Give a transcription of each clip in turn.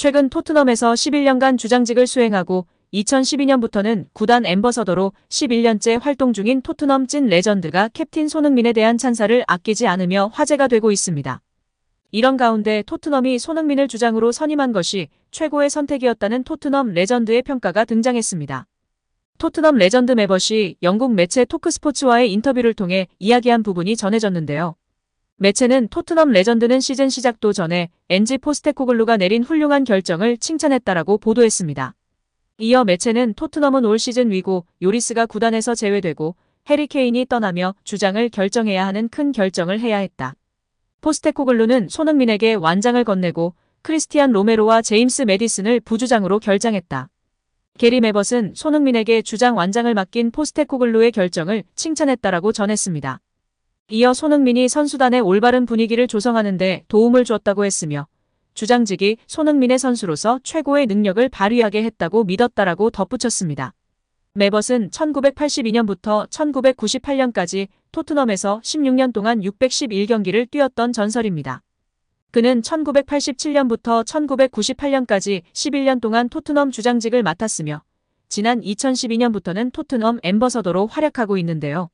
최근 토트넘에서 11년간 주장직을 수행하고 2012년부터는 구단 앰버서더로 11년째 활동 중인 토트넘 찐 레전드가 캡틴 손흥민에 대한 찬사를 아끼지 않으며 화제가 되고 있습니다. 이런 가운데 토트넘이 손흥민을 주장으로 선임한 것이 최고의 선택이었다는 토트넘 레전드의 평가가 등장했습니다. 토트넘 레전드 매벗이 영국 매체 토크스포츠와의 인터뷰를 통해 이야기한 부분이 전해졌는데요. 매체는 토트넘 레전드는 시즌 시작도 전에 엔지 포스테코글루가 내린 훌륭한 결정을 칭찬했다라고 보도했습니다. 이어 매체는 토트넘은 올 시즌 위고 요리스가 구단에서 제외되고 해리 케인이 떠나며 주장을 결정해야 하는 큰 결정을 해야 했다. 포스테코글루는 손흥민에게 완장을 건네고 크리스티안 로메로와 제임스 매디슨을 부주장으로 결장했다. 게리 매벗은 손흥민에게 주장 완장을 맡긴 포스테코글루의 결정을 칭찬했다라고 전했습니다. 이어 손흥민이 선수단의 올바른 분위기를 조성하는 데 도움을 주었다고 했으며 주장직이 손흥민의 선수로서 최고의 능력을 발휘하게 했다고 믿었다라고 덧붙였습니다. 매벗은 1982년부터 1998년까지 토트넘에서 16년 동안 611경기를 뛰었던 전설입니다. 그는 1987년부터 1998년까지 11년 동안 토트넘 주장직을 맡았으며 지난 2012년부터는 토트넘 앰버서더로 활약하고 있는데요.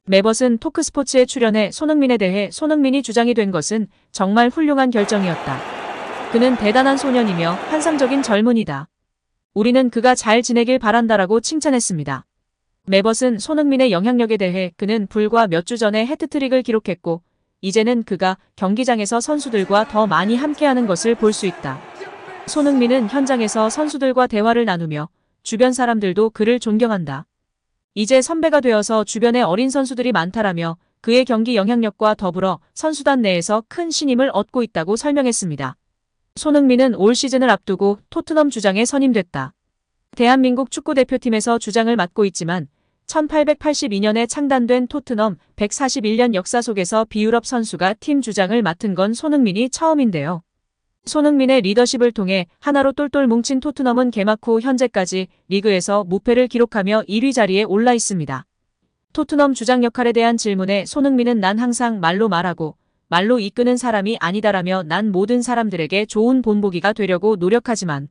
매벗은 토크스포츠에 출연해 손흥민에 대해 손흥민이 주장이 된 것은 정말 훌륭한 결정이었다. 그는 대단한 소년이며 환상적인 젊은이다. 우리는 그가 잘 지내길 바란다라고 칭찬했습니다. 매벗은 손흥민의 영향력에 대해 그는 불과 몇 주 전에 해트트릭을 기록했고 이제는 그가 경기장에서 선수들과 더 많이 함께하는 것을 볼 수 있다. 손흥민은 현장에서 선수들과 대화를 나누며 주변 사람들도 그를 존경한다. 이제 선배가 되어서 주변에 어린 선수들이 많다라며 그의 경기 영향력과 더불어 선수단 내에서 큰 신임을 얻고 있다고 설명했습니다. 손흥민은 올 시즌을 앞두고 토트넘 주장에 선임됐다. 대한민국 축구대표팀에서 주장을 맡고 있지만 1882년에 창단된 토트넘 141년 역사 속에서 비유럽 선수가 팀 주장을 맡은 건 손흥민이 처음인데요. 손흥민의 리더십을 통해 하나로 똘똘 뭉친 토트넘은 개막 후 현재까지 리그에서 무패를 기록하며 1위 자리에 올라 있습니다. 토트넘 주장 역할에 대한 질문에 손흥민은 난 항상 말로 말하고 말로 이끄는 사람이 아니다라며 난 모든 사람들에게 좋은 본보기가 되려고 노력하지만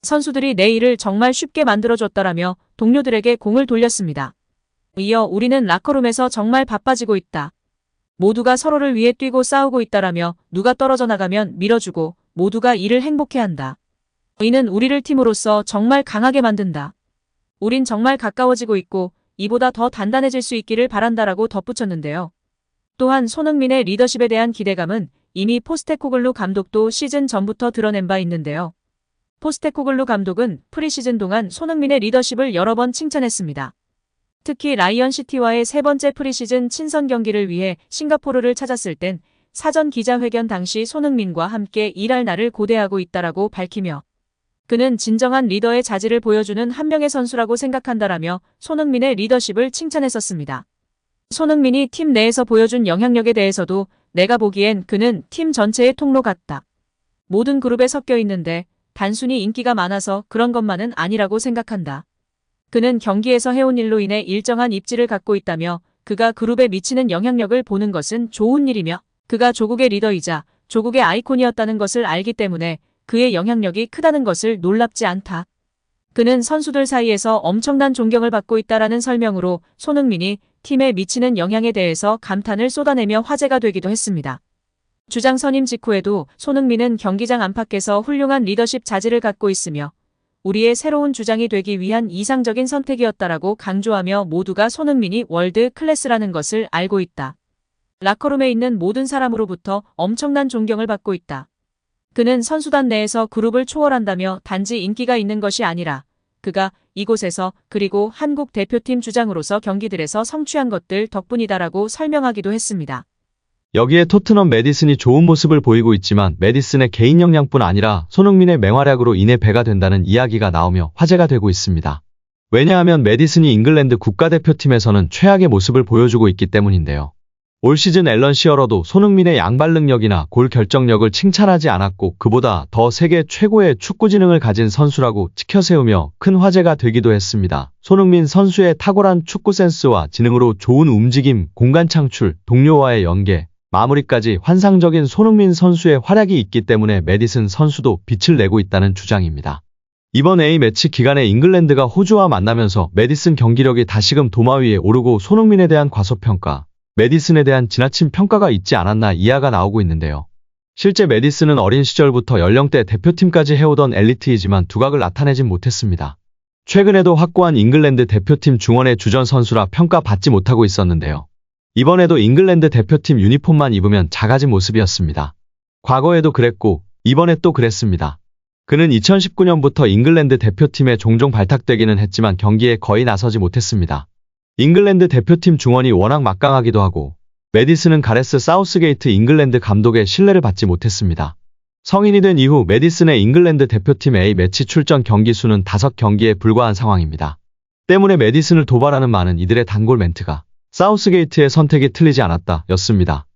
선수들이 내 일을 정말 쉽게 만들어줬다라며 동료들에게 공을 돌렸습니다. 이어 우리는 라커룸에서 정말 바빠지고 있다. 모두가 서로를 위해 뛰고 싸우고 있다라며 누가 떨어져 나가면 밀어주고 모두가 이를 행복해한다. 이는 우리를 팀으로서 정말 강하게 만든다. 우린 정말 가까워지고 있고 이보다 더 단단해질 수 있기를 바란다라고 덧붙였는데요. 또한 손흥민의 리더십에 대한 기대감은 이미 포스테코글루 감독도 시즌 전부터 드러낸 바 있는데요. 포스테코글루 감독은 프리시즌 동안 손흥민의 리더십을 여러 번 칭찬했습니다. 특히 라이언시티와의 세 번째 프리시즌 친선 경기를 위해 싱가포르를 찾았을 땐 사전 기자회견 당시 손흥민과 함께 일할 날을 고대하고 있다라고 밝히며 그는 진정한 리더의 자질을 보여주는 한 명의 선수라고 생각한다라며 손흥민의 리더십을 칭찬했었습니다. 손흥민이 팀 내에서 보여준 영향력에 대해서도 내가 보기엔 그는 팀 전체의 통로 같다. 모든 그룹에 섞여 있는데 단순히 인기가 많아서 그런 것만은 아니라고 생각한다. 그는 경기에서 해온 일로 인해 일정한 입지를 갖고 있다며 그가 그룹에 미치는 영향력을 보는 것은 좋은 일이며 그가 조국의 리더이자 조국의 아이콘이었다는 것을 알기 때문에 그의 영향력이 크다는 것을 놀랍지 않다. 그는 선수들 사이에서 엄청난 존경을 받고 있다라는 설명으로 손흥민이 팀에 미치는 영향에 대해서 감탄을 쏟아내며 화제가 되기도 했습니다. 주장 선임 직후에도 손흥민은 경기장 안팎에서 훌륭한 리더십 자질을 갖고 있으며 우리의 새로운 주장이 되기 위한 이상적인 선택이었다라고 강조하며 모두가 손흥민이 월드 클래스라는 것을 알고 있다. 라커룸에 있는 모든 사람으로부터 엄청난 존경을 받고 있다. 그는 선수단 내에서 그룹을 초월한다며 단지 인기가 있는 것이 아니라 그가 이곳에서 그리고 한국 대표팀 주장으로서 경기들에서 성취한 것들 덕분이다라고 설명하기도 했습니다. 여기에 토트넘 매디슨이 좋은 모습을 보이고 있지만 매디슨의 개인 역량뿐 아니라 손흥민의 맹활약으로 인해 배가 된다는 이야기가 나오며 화제가 되고 있습니다. 왜냐하면 매디슨이 잉글랜드 국가대표팀에서는 최악의 모습을 보여주고 있기 때문인데요. 올 시즌 앨런 시어러도 손흥민의 양발 능력이나 골 결정력을 칭찬하지 않았고 그보다 더 세계 최고의 축구 지능을 가진 선수라고 치켜세우며 큰 화제가 되기도 했습니다. 손흥민 선수의 탁월한 축구 센스와 지능으로 좋은 움직임, 공간 창출, 동료와의 연계, 마무리까지 환상적인 손흥민 선수의 활약이 있기 때문에 메디슨 선수도 빛을 내고 있다는 주장입니다. 이번 A매치 기간에 잉글랜드가 호주와 만나면서 메디슨 경기력이 다시금 도마 위에 오르고 손흥민에 대한 과소평가, 메디슨에 대한 지나친 평가가 있지 않았나 이야가 나오고 있는데요. 실제 메디슨은 어린 시절부터 연령대 대표팀까지 해오던 엘리트이지만 두각을 나타내진 못했습니다. 최근에도 확고한 잉글랜드 대표팀 중원의 주전 선수라 평가받지 못하고 있었는데요. 이번에도 잉글랜드 대표팀 유니폼만 입으면 작아진 모습이었습니다. 과거에도 그랬고 이번에 또 그랬습니다. 그는 2019년부터 잉글랜드 대표팀에 종종 발탁되기는 했지만 경기에 거의 나서지 못했습니다. 잉글랜드 대표팀 중원이 워낙 막강하기도 하고 메디슨은 가레스 사우스게이트 잉글랜드 감독의 신뢰를 받지 못했습니다. 성인이 된 이후 메디슨의 잉글랜드 대표팀 A매치 출전 경기 수는 5경기에 불과한 상황입니다. 때문에 메디슨을 도발하는 많은 이들의 단골 멘트가 사우스게이트의 선택이 틀리지 않았다 였습니다.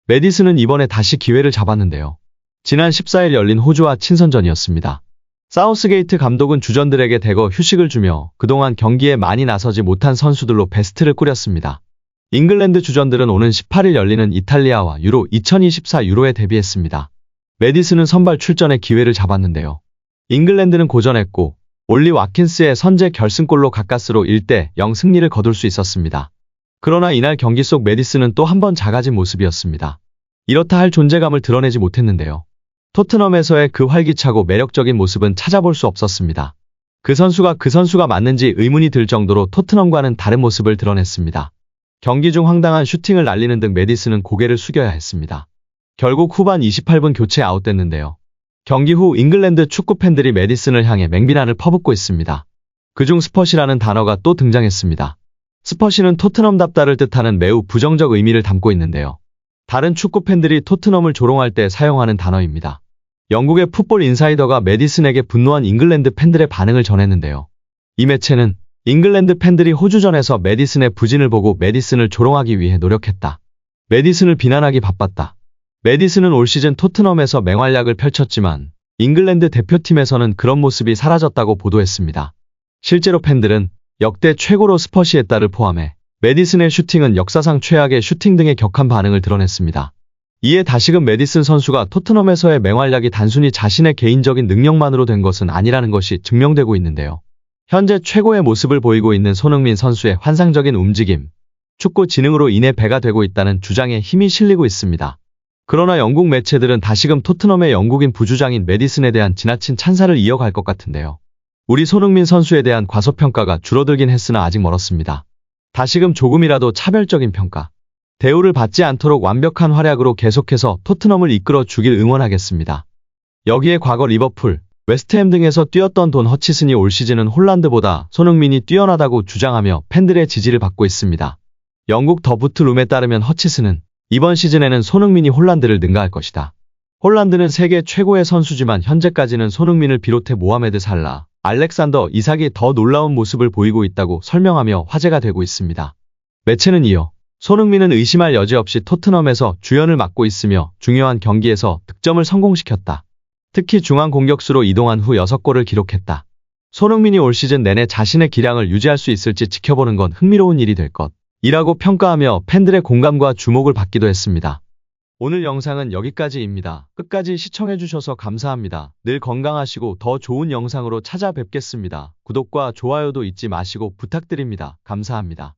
메디슨은 이번에 다시 기회를 잡았는데요. 지난 14일 열린 호주와 친선전이었습니다. 사우스게이트 감독은 주전들에게 대거 휴식을 주며 그동안 경기에 많이 나서지 못한 선수들로 베스트를 꾸렸습니다. 잉글랜드 주전들은 오는 18일 열리는 이탈리아와 유로 2024 유로에 데뷔했습니다. 메디슨은 선발 출전의 기회를 잡았는데요. 잉글랜드는 고전했고 올리 와킨스의 선제 결승골로 가까스로 1대0 승리를 거둘 수 있었습니다. 그러나 이날 경기 속 메디슨은 또 한 번 작아진 모습이었습니다. 이렇다 할 존재감을 드러내지 못했는데요. 토트넘에서의 그 활기차고 매력적인 모습은 찾아볼 수 없었습니다. 그 선수가 맞는지 의문이 들 정도로 토트넘과는 다른 모습을 드러냈습니다. 경기 중 황당한 슈팅을 날리는 등 메디슨은 고개를 숙여야 했습니다. 결국 후반 28분 교체 아웃됐는데요. 경기 후 잉글랜드 축구 팬들이 메디슨을 향해 맹비난을 퍼붓고 있습니다. 그중 스퍼시라는 단어가 또 등장했습니다. 스퍼시는 토트넘답다를 뜻하는 매우 부정적 의미를 담고 있는데요. 다른 축구 팬들이 토트넘을 조롱할 때 사용하는 단어입니다. 영국의 풋볼 인사이더가 메디슨에게 분노한 잉글랜드 팬들의 반응을 전했는데요. 이 매체는 잉글랜드 팬들이 호주전에서 메디슨의 부진을 보고 메디슨을 조롱하기 위해 노력했다. 메디슨을 비난하기 바빴다. 메디슨은 올 시즌 토트넘에서 맹활약을 펼쳤지만 잉글랜드 대표팀에서는 그런 모습이 사라졌다고 보도했습니다. 실제로 팬들은 역대 최고로 스퍼시했다를 포함해 메디슨의 슈팅은 역사상 최악의 슈팅 등의 격한 반응을 드러냈습니다. 이에 다시금 메디슨 선수가 토트넘에서의 맹활약이 단순히 자신의 개인적인 능력만으로 된 것은 아니라는 것이 증명되고 있는데요. 현재 최고의 모습을 보이고 있는 손흥민 선수의 환상적인 움직임, 축구 지능으로 인해 배가 되고 있다는 주장에 힘이 실리고 있습니다. 그러나 영국 매체들은 다시금 토트넘의 영국인 부주장인 메디슨에 대한 지나친 찬사를 이어갈 것 같은데요. 우리 손흥민 선수에 대한 과소평가가 줄어들긴 했으나 아직 멀었습니다. 다시금 조금이라도 차별적인 평가, 대우를 받지 않도록 완벽한 활약으로 계속해서 토트넘을 이끌어 주길 응원하겠습니다. 여기에 과거 리버풀, 웨스트햄 등에서 뛰었던 돈 허치슨이 올 시즌은 홀란드보다 손흥민이 뛰어나다고 주장하며 팬들의 지지를 받고 있습니다. 영국 더 부트룸에 따르면 허치슨은 이번 시즌에는 손흥민이 홀란드를 능가할 것이다. 홀란드는 세계 최고의 선수지만 현재까지는 손흥민을 비롯해 모하메드 살라, 알렉산더 이삭이 더 놀라운 모습을 보이고 있다고 설명하며 화제가 되고 있습니다. 매체는 이어 손흥민은 의심할 여지 없이 토트넘에서 주연을 맡고 있으며 중요한 경기에서 득점을 성공시켰다. 특히 중앙 공격수로 이동한 후 6골을 기록했다. 손흥민이 올 시즌 내내 자신의 기량을 유지할 수 있을지 지켜보는 건 흥미로운 일이 될 것이라고 평가하며 팬들의 공감과 주목을 받기도 했습니다. 오늘 영상은 여기까지입니다. 끝까지 시청해주셔서 감사합니다. 늘 건강하시고 더 좋은 영상으로 찾아뵙겠습니다. 구독과 좋아요도 잊지 마시고 부탁드립니다. 감사합니다.